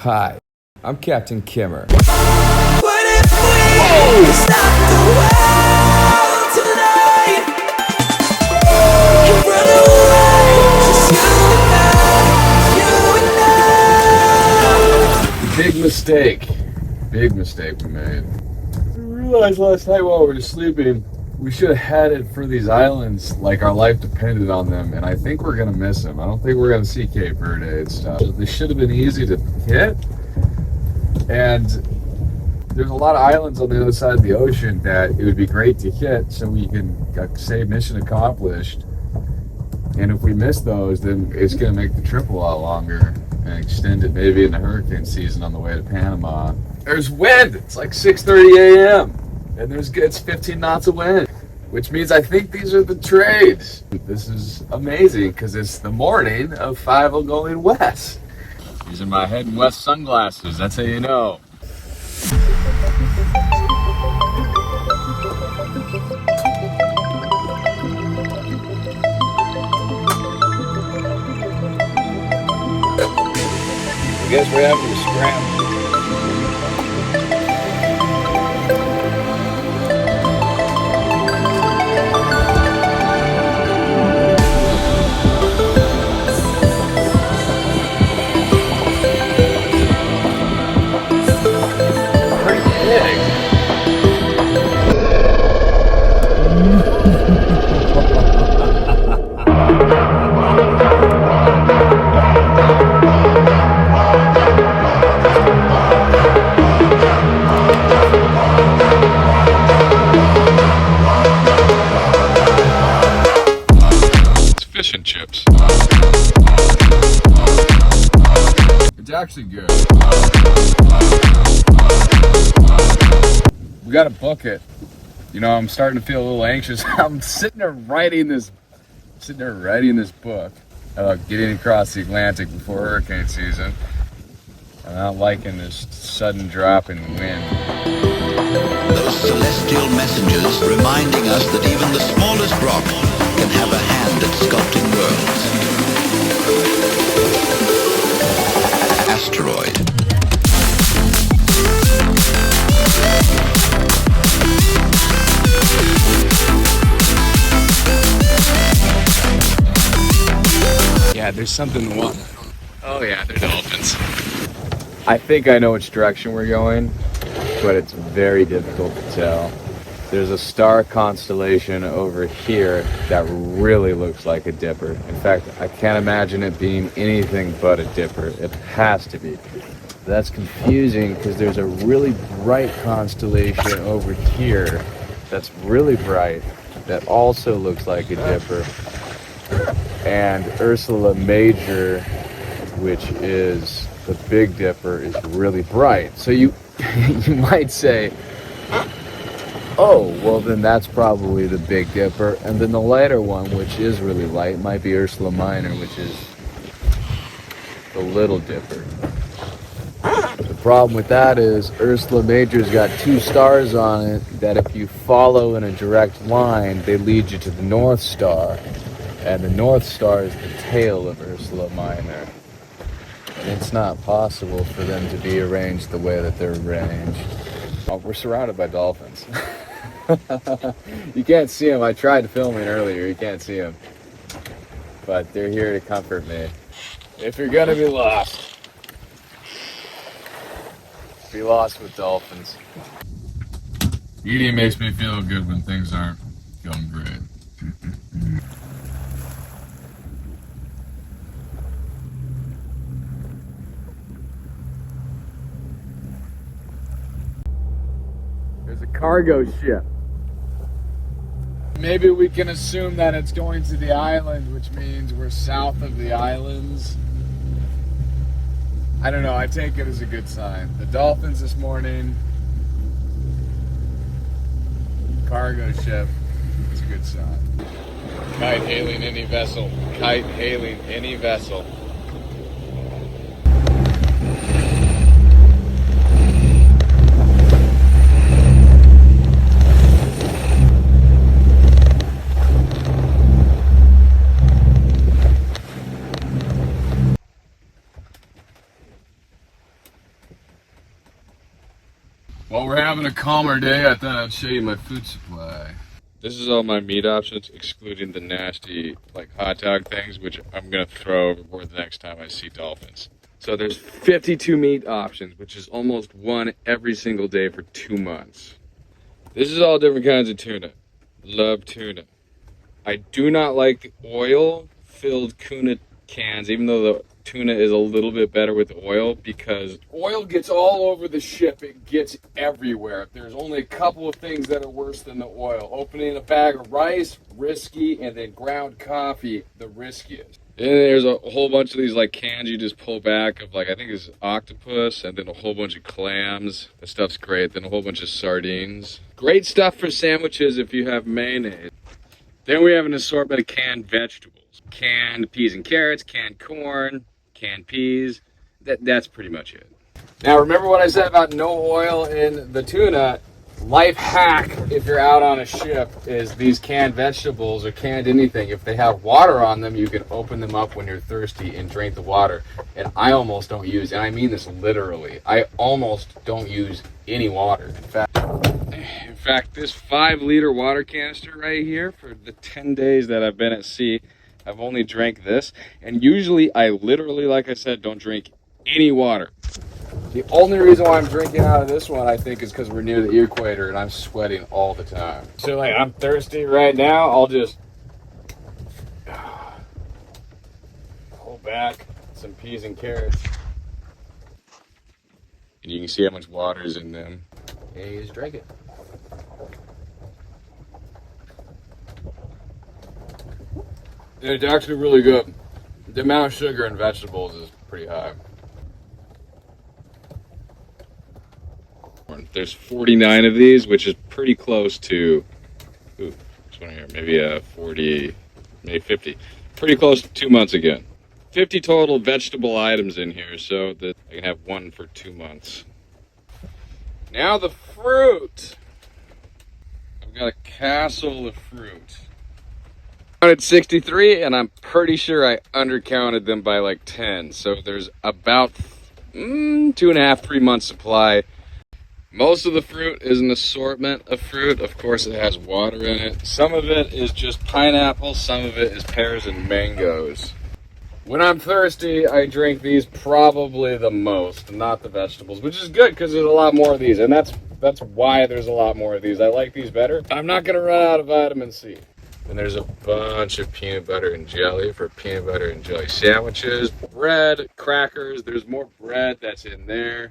Hi, I'm Captain Kimmer. What if we stop the world tonight and run away, just you and I. Big mistake we made. We realized last night while we were sleeping, we should have headed for these islands like our life depended on them, and I think we're gonna miss them. I don't think we're gonna see Cape Verde and stuff. They should have been easy to hit, and there's a lot of islands on the other side of the ocean that it would be great to hit so we can say mission accomplished. And if we miss those, then it's going to make the trip a lot longer and extend it maybe in the hurricane season on the way to Panama. There's wind. It's like 6:30 a.m. and it's 15 knots of wind, which means I think these are the trades. This is amazing because it's the morning of 5 going west. These are my heading west sunglasses. That's how you know. I guess we're having to scramble. Pretty big. Fish and chips. It's actually good. We gotta book it. You know, I'm starting to feel a little anxious. I'm sitting there writing this book about getting across the Atlantic before hurricane season. I'm not liking this sudden drop in wind. Those celestial messengers reminding us that even the smallest rock can have a hand at sculpting worlds. Asteroid. Yeah, there's something. Oh yeah, they're dolphins. I think I know which direction we're going, but it's very difficult to tell. There's a star constellation over here that really looks like a dipper. In fact, I can't imagine it being anything but a dipper. It has to be. That's confusing because there's a really bright constellation over here that's really bright that also looks like a dipper. And Ursula Major, which is the Big Dipper, is really bright. So you might say, oh, well then that's probably the Big Dipper. And then the lighter one, which is really light, might be Ursula Minor, which is the Little Dipper. The problem with that is Ursula Major's got two stars on it that if you follow in a direct line, they lead you to the North Star. And the North Star is the tail of Ursula Minor. It's not possible for them to be arranged the way that they're arranged. Oh, we're surrounded by dolphins. You can't see them. I tried filming earlier. You can't see them. But they're here to comfort me. If you're gonna be lost, be lost with dolphins. Eating makes me feel good when things aren't going great. There's a cargo ship. Maybe we can assume that it's going to the island, which means we're south of the islands. I don't know, I take it as a good sign. The dolphins this morning, cargo ship, it's a good sign. Kite hailing any vessel. Kite hailing any vessel. While we're having a calmer day, I thought I'd show you my food supply. This is all my meat options, excluding the nasty, like, hot dog things, which I'm gonna throw overboard the next time I see dolphins. So there's 52 meat options, which is almost one every single day for 2 months. This is all different kinds of tuna. Love tuna. I do not like the oil-filled tuna cans, even though the tuna is a little bit better with oil, because oil gets all over the ship. It gets everywhere. There's only a couple of things that are worse than the oil. Opening a bag of rice, risky, and then ground coffee, the riskiest. And there's a whole bunch of these like cans you just pull back of, like, I think it's octopus, and then a whole bunch of clams. That stuff's great. Then a whole bunch of sardines. Great stuff for sandwiches if you have mayonnaise. Then we have an assortment of canned vegetables. Canned peas and carrots, canned corn, canned peas. That's pretty much it. Now remember what I said about no oil in the tuna? Life hack if you're out on a ship is these canned vegetables or canned anything. If they have water on them, you can open them up when you're thirsty and drink the water. And I almost don't use, and I mean this literally, I almost don't use any water. In fact, this 5-liter water canister right here, for the 10 days that I've been at sea, I've only drank this. And usually I literally, like I said, don't drink any water. The only reason why I'm drinking out of this one, I think, is because we're near the equator and I'm sweating all the time. So, like, I'm thirsty right now. I'll just pull back some peas and carrots. And you can see how much water is in them. And you just drink it. And it's actually really good. The amount of sugar in vegetables is pretty high. There's 49 of these, which is pretty close to, this one here, maybe 40, maybe 50. Pretty close to 2 months again. 50 total vegetable items in here, so that I can have one for 2 months. Now the fruit. I've got a castle of fruit. I counted 63, and I'm pretty sure I undercounted them by like 10. So there's about 2.5, 3 months supply. Most of the fruit is an assortment of fruit. Of course, it has water in it. Some of it is just pineapple. Some of it is pears and mangoes. When I'm thirsty, I drink these probably the most, not the vegetables, which is good because there's a lot more of these. And that's why there's a lot more of these. I like these better. I'm not going to run out of vitamin C. And there's a bunch of peanut butter and jelly for peanut butter and jelly sandwiches. Bread, crackers. There's more bread that's in there.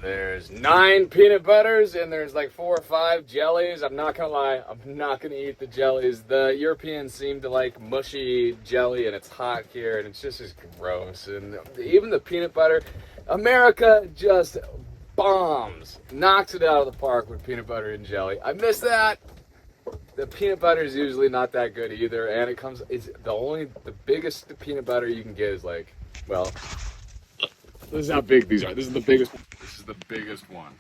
There's 9 peanut butters and there's like 4 or 5 jellies. I'm not gonna lie, I'm not gonna eat the jellies. The Europeans seem to like mushy jelly and it's hot here and it's just as gross. And even the peanut butter, America just bombs, knocks it out of the park with peanut butter and jelly. I miss that. The peanut butter is usually not that good either, and it's the biggest peanut butter you can get is like, well, this is how big these are. This is the biggest one. This is the biggest one.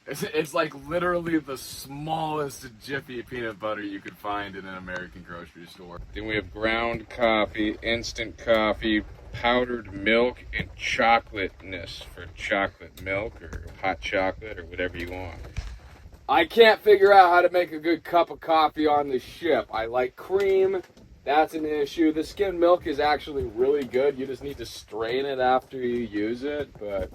It's like literally the smallest Jiffy peanut butter you could find in an American grocery store. Then we have ground coffee, instant coffee, powdered milk, and chocolateness for chocolate milk or hot chocolate or whatever you want. I can't figure out how to make a good cup of coffee on the ship. I like cream. That's an issue. The skim milk is actually really good. You just need to strain it after you use it. But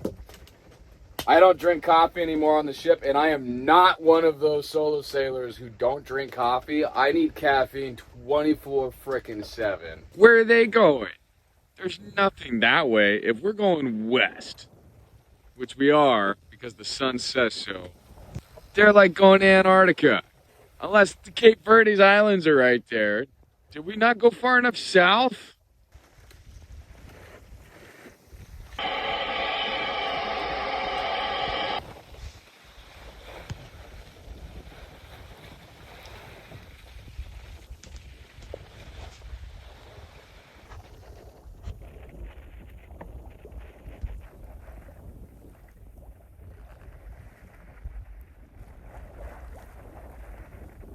I don't drink coffee anymore on the ship, and I am not one of those solo sailors who don't drink coffee. I need caffeine 24/7. Where are they going? There's nothing that way. If we're going west, which we are because the sun says so, they're like going to Antarctica. Unless the Cape Verde's Islands are right there. Did we not go far enough south?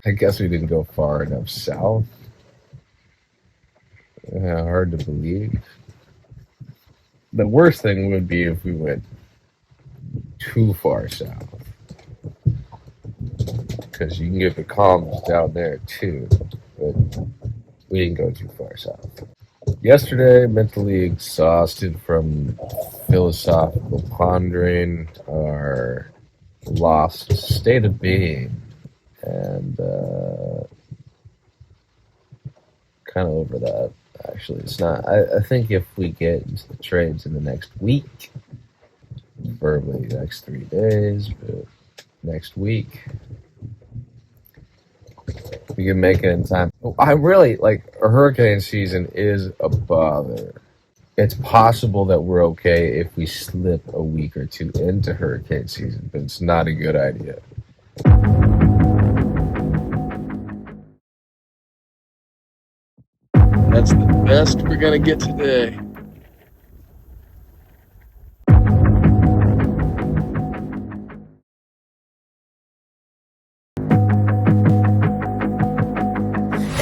I guess we didn't go far enough south. Yeah, hard to believe. The worst thing would be if we went too far south, because you can get the calms down there too, but we didn't go too far south. Yesterday, mentally exhausted from philosophical pondering our lost state of being, and kind of over that. Actually, it's not. I think if we get into the trades in the next week, preferably the next 3 days, but next week, we can make it in time. I really like hurricane season is a bother. It's possible that we're okay if we slip a week or two into hurricane season, but it's not a good idea. That's the best we're gonna get today.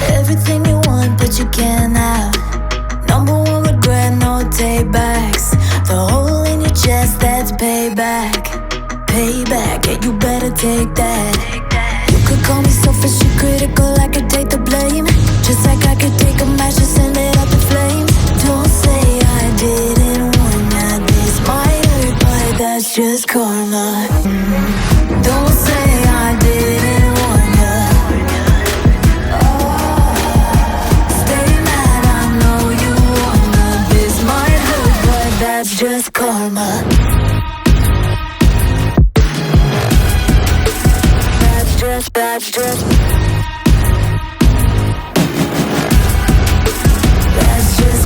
Everything you want, but you can't have. Number one regret, no takebacks. The hole in your chest, that's payback. Payback, yeah, you better take that. You could call me selfish, you critical, I could take the blame. Just like I could take a match and send it up in flames. Don't say I didn't warn ya. This might hurt, but that's just karma. Don't say I didn't warn ya. Stay mad, I know you wanna. This might hurt, but that's just karma. That's just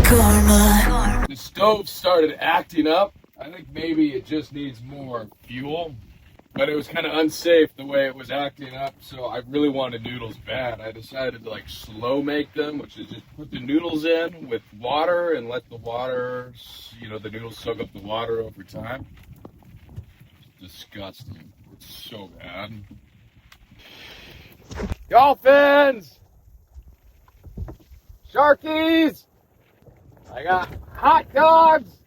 karma. The stove started acting up. I think maybe it just needs more fuel, but it was kind of unsafe the way it was acting up, so I really wanted noodles bad. I decided to like slow make them, which is just put the noodles in with water and let the water, the noodles soak up the water over time. It's disgusting. It's so bad. Dolphins! Sharkies! I got hot dogs!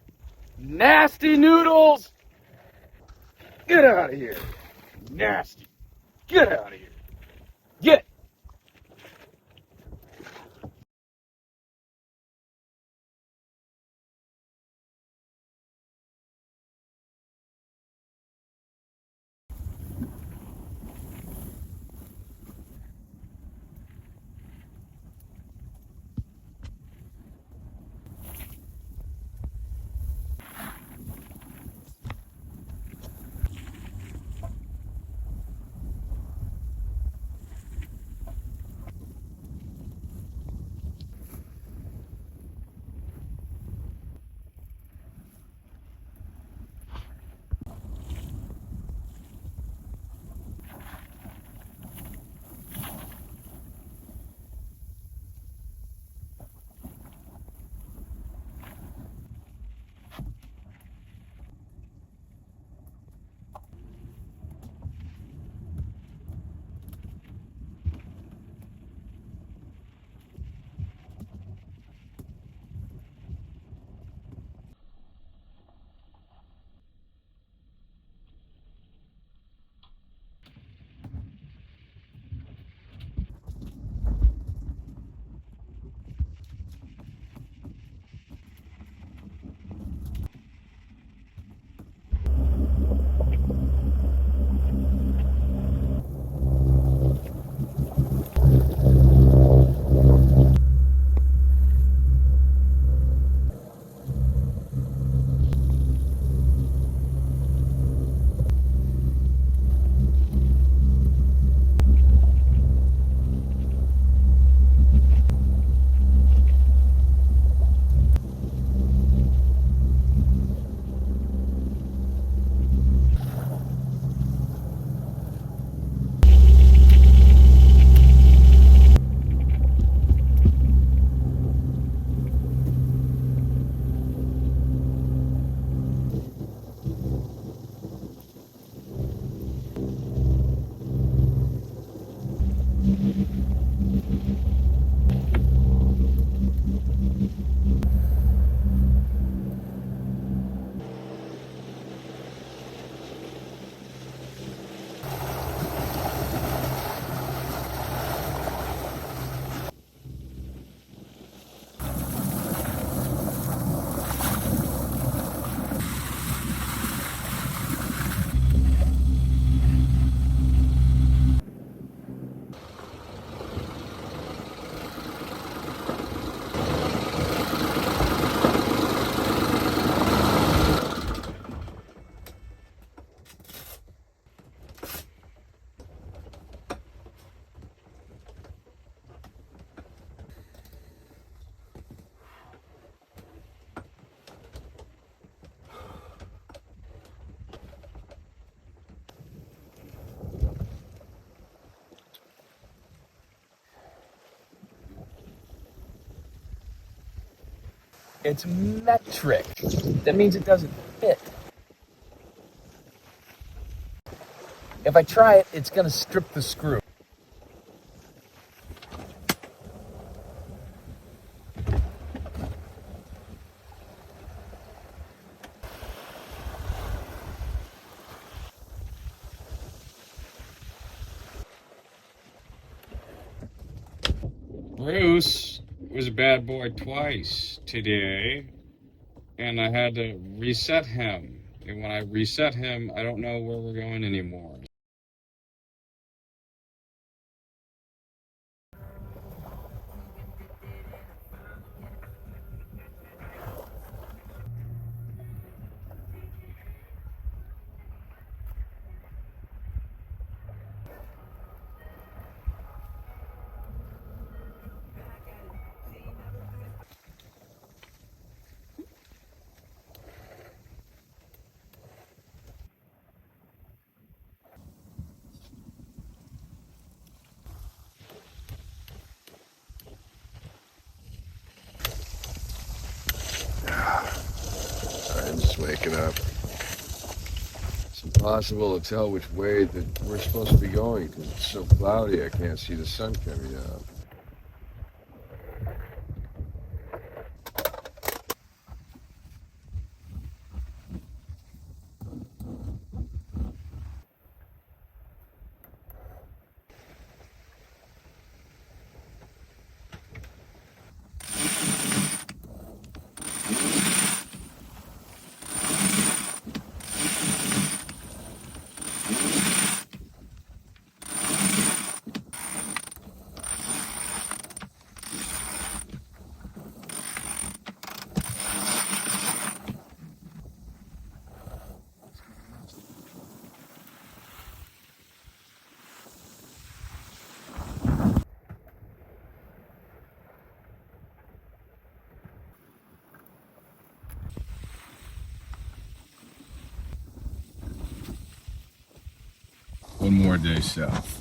Nasty noodles! Get out of here! Nasty! Get out of here! Get! It's metric. That means it doesn't fit. If I try it, it's gonna strip the screw. Bruce was a bad boy twice today, and I had to reset him. And when I reset him, I don't know where we're going anymore. I'm just waking up. It's impossible to tell which way that we're supposed to be going because it's so cloudy I can't see the sun coming out. One more day south.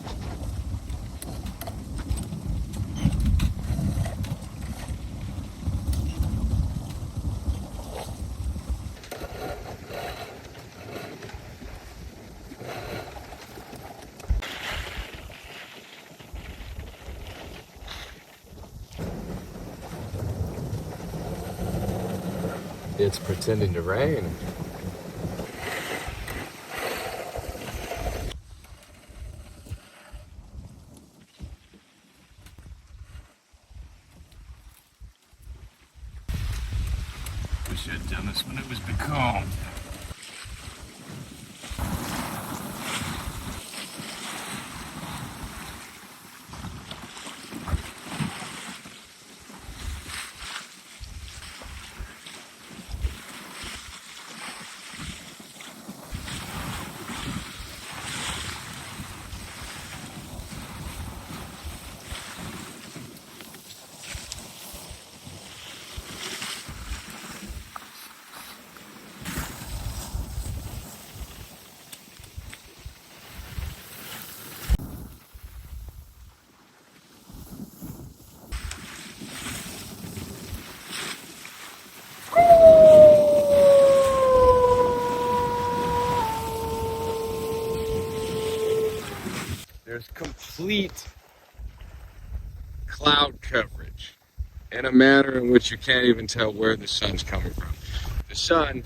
It's pretending to rain. We should have done this when it was becalmed. There's complete cloud coverage in a manner in which you can't even tell where the sun's coming from. The sun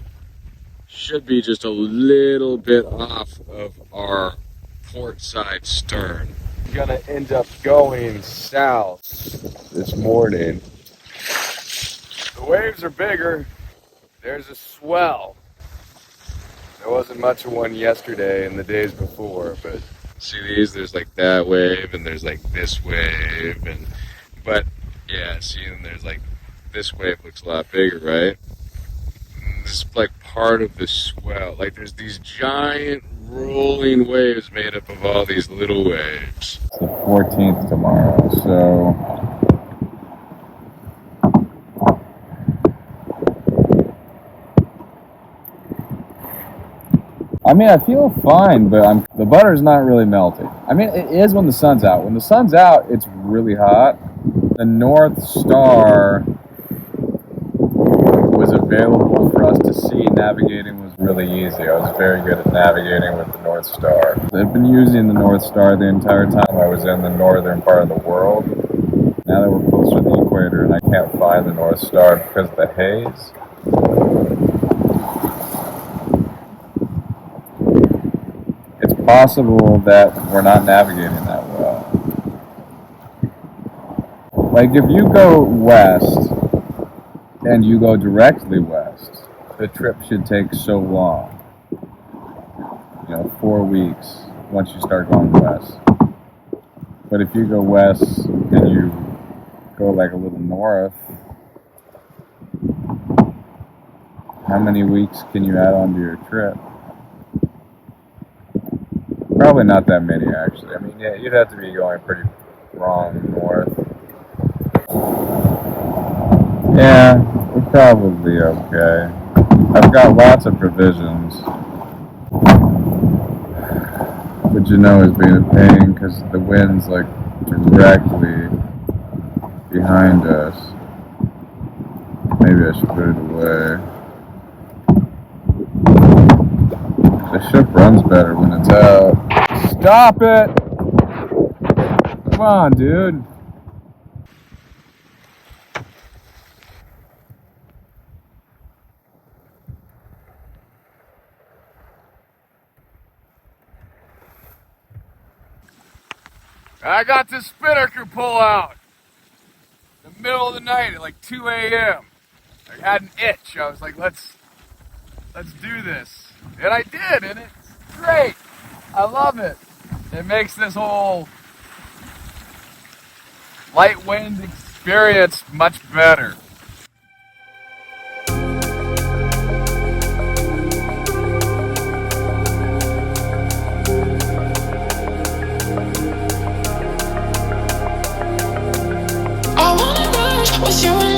should be just a little bit off of our port side stern. We're gonna end up going south this morning. The waves are bigger. There's a swell. There wasn't much of one yesterday and the days before, but See these? There's like that wave, and there's like this wave, but yeah, see, and there's like this wave looks a lot bigger, right? And this is like part of the swell. Like there's these giant rolling waves made up of all these little waves. It's the 14th tomorrow, so I mean, I feel fine, but the butter's not really melting. I mean, it is when the sun's out. When the sun's out, it's really hot. The North Star available for us to see, navigating was really easy. I was very good at navigating with the North Star. I've been using the North Star the entire time I was in the northern part of the world. Now that we're closer to the equator and I can't find the North Star because of the haze, it's possible that we're not navigating that well. Like if you go west and you go directly west, the trip should take so long. 4 weeks once you start going west. But if you go west and you go like a little north, how many weeks can you add onto your trip? Probably not that many, actually. I mean, yeah, you'd have to be going pretty wrong north. Yeah, we're probably okay. I've got lots of provisions. But it's being a pain because the wind's like directly behind us. Maybe I should put it away. The ship runs better when it's out. Stop it! Come on, dude. I got this spinnaker pull out in the middle of the night at like 2 a.m. I had an itch. I was like, let's do this. And I did, and it's great. I love it. It makes this whole light wind experience much better. I wanna rush with you.